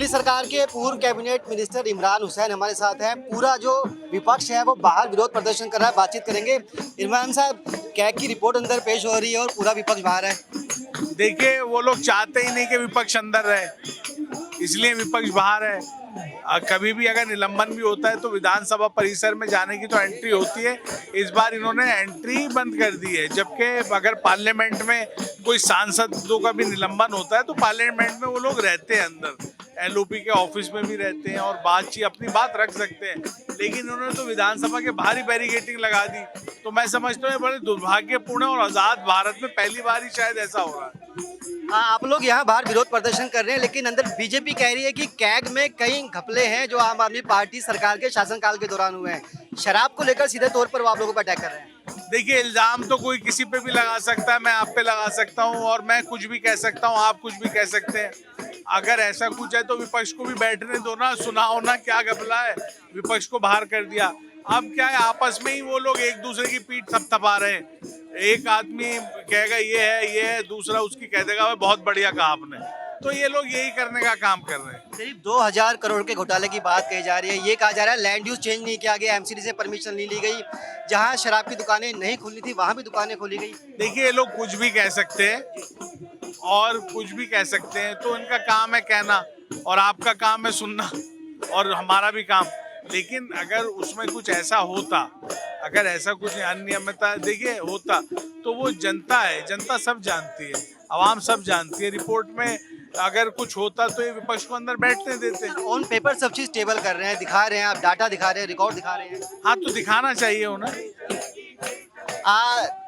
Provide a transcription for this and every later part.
सरकार के पूर्व कैबिनेट मिनिस्टर इमरान हुसैन हमारे साथ हैं। पूरा जो विपक्ष है वो बाहर विरोध प्रदर्शन कर रहा है। बातचीत करेंगे। इमरान साहब, कैग की रिपोर्ट अंदर पेश हो रही है और पूरा विपक्ष बाहर है। देखिए, वो लोग चाहते ही नहीं कि विपक्ष अंदर रहे, इसलिए विपक्ष बाहर है। कभी भी अगर निलंबन भी होता है तो विधानसभा परिसर में जाने की तो एंट्री होती है। इस बार इन्होंने एंट्री बंद कर दी है, जबकि अगर पार्लियामेंट में कोई सांसदों का भी निलंबन होता है तो पार्लियामेंट में वो लोग रहते हैं अंदर, एलओपी के ऑफिस में भी रहते हैं और बातचीत अपनी बात रख सकते हैं। लेकिन उन्होंने तो विधानसभा के बाहर ही बैरिकेडिंग लगा दी। तो मैं समझता हूँ बड़े दुर्भाग्यपूर्ण और आज़ाद भारत में पहली बार ही शायद ऐसा हो रहा है। आप लोग यहाँ बाहर विरोध प्रदर्शन कर रहे हैं, लेकिन अंदर बीजेपी कह रही है कि कैग में कई घपले हैं जो आम आदमी पार्टी सरकार के शासनकाल के दौरान हुए हैं। शराब को लेकर सीधे तौर पर वो आप लोगों पर अटैक कर रहे हैं। देखिए, इल्जाम तो कोई किसी पे भी लगा सकता है, मैं आप पे लगा सकता हूँ और मैं कुछ भी कह सकता हूँ, आप कुछ भी कह सकते हैं। अगर ऐसा कुछ है तो विपक्ष को भी बैठने दो ना, सुनाओ ना क्या घपला है। विपक्ष को बाहर कर दिया, अब क्या है, आपस में ही वो लोग एक दूसरे की पीठ थपथपा रहे हैं। एक आदमी कहेगा ये है, दूसरा उसकी कह देगा बहुत बढ़िया कहा आपने। तो ये लोग यही करने का काम कर रहे हैं। करीब 2000 करोड़ के घोटाले की बात कही जा रही है। ये कहा जा रहा है लैंड यूज चेंज नहीं किया गया, एमसीडी से परमिशन नहीं ली गई, जहां शराब की दुकानें नहीं खुली थी वहां भी दुकानें खोली गई। देखिए, ये लोग कुछ भी कह सकते हैं और कुछ भी कह सकते हैं, तो इनका काम है कहना और आपका काम है सुनना और हमारा भी काम। लेकिन अगर उसमें कुछ ऐसा होता, अगर ऐसा कुछ अनियमितता देखिए होता, तो वो जनता है, जनता सब जानती है, आवाम सब जानती है। रिपोर्ट में अगर कुछ होता तो ये विपक्ष को अंदर बैठने देते। ऑन पेपर सब चीज टेबल कर रहे हैं, दिखा रहे हैं, आप डाटा दिखा रहे हैं, रिकॉर्ड दिखा रहे हैं। हाँ, तो दिखाना चाहिए उन्हें।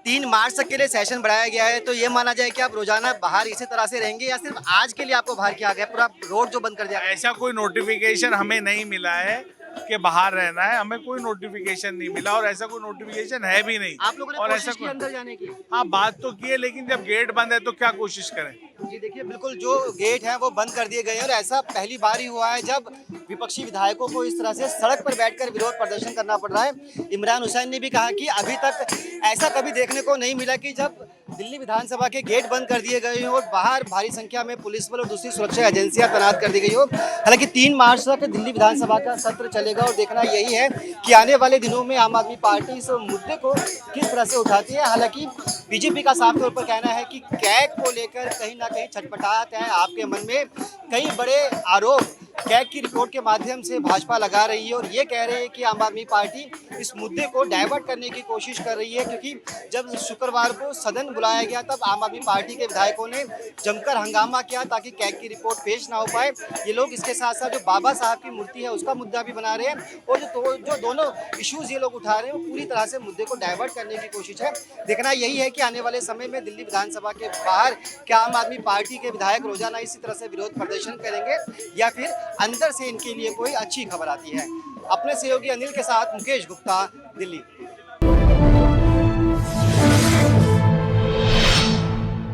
3 मार्च तक के लिए सेशन बढ़ाया गया है, तो ये माना जाए कि आप रोजाना बाहर इसी तरह से रहेंगे या सिर्फ आज के लिए आपको बाहर किया गया, पूरा रोड जो बंद कर दिया? ऐसा कोई नोटिफिकेशन हमें नहीं मिला है कि बाहर रहना है, हमें कोई नोटिफिकेशन नहीं मिला और ऐसा कोई नोटिफिकेशन है भी नहीं। आप लोगों ने और कोशिश की अंदर जाने की? हाँ, बात तो की है, लेकिन जब गेट बंद है तो क्या कोशिश करें। जी देखिए, बिल्कुल जो गेट हैं वो बंद कर दिए गए हैं और ऐसा पहली बार ही हुआ है जब विपक्षी विधायकों को इस तरह से सड़क पर बैठकर विरोध प्रदर्शन करना पड़ रहा है। इमरान हुसैन ने भी कहा कि अभी तक ऐसा कभी देखने को नहीं मिला कि जब दिल्ली विधानसभा के गेट बंद कर दिए गए हों और बाहर भारी संख्या में पुलिस बल और दूसरी सुरक्षा एजेंसियां तैनात कर दी गई हो। हालांकि 3 मार्च तक दिल्ली विधानसभा का सत्र चलेगा और देखना यही है कि आने वाले दिनों में आम आदमी पार्टी इस मुद्दे को किस तरह से उठाती है। हालांकि बीजेपी का साफ तौर पर कहना है कि कैग को लेकर कहीं ना कहीं छटपटाहट है आपके मन में। कई बड़े आरोप कैग की रिपोर्ट के माध्यम से भाजपा लगा रही है और ये कह रहे हैं कि आम आदमी पार्टी इस मुद्दे को डाइवर्ट करने की कोशिश कर रही है, क्योंकि जब शुक्रवार को सदन बुलाया गया तब आम आदमी पार्टी के विधायकों ने जमकर हंगामा किया ताकि कैग की रिपोर्ट पेश ना हो पाए। ये लोग इसके साथ साथ जो बाबा साहब की मूर्ति है उसका मुद्दा भी बना रहे हैं और जो दोनों इश्यूज ये लोग उठा रहे हैं वो पूरी तरह से मुद्दे को डाइवर्ट करने की कोशिश है। देखना यही है कि आने वाले समय में दिल्ली विधानसभा के बाहर क्या आम आदमी पार्टी के विधायक रोजाना इसी तरह से विरोध प्रदर्शन करेंगे या फिर अंदर से इनके लिए कोई अच्छी खबर आती है। अपने सहयोगी अनिल के साथ मुकेश गुप्ता, दिल्ली।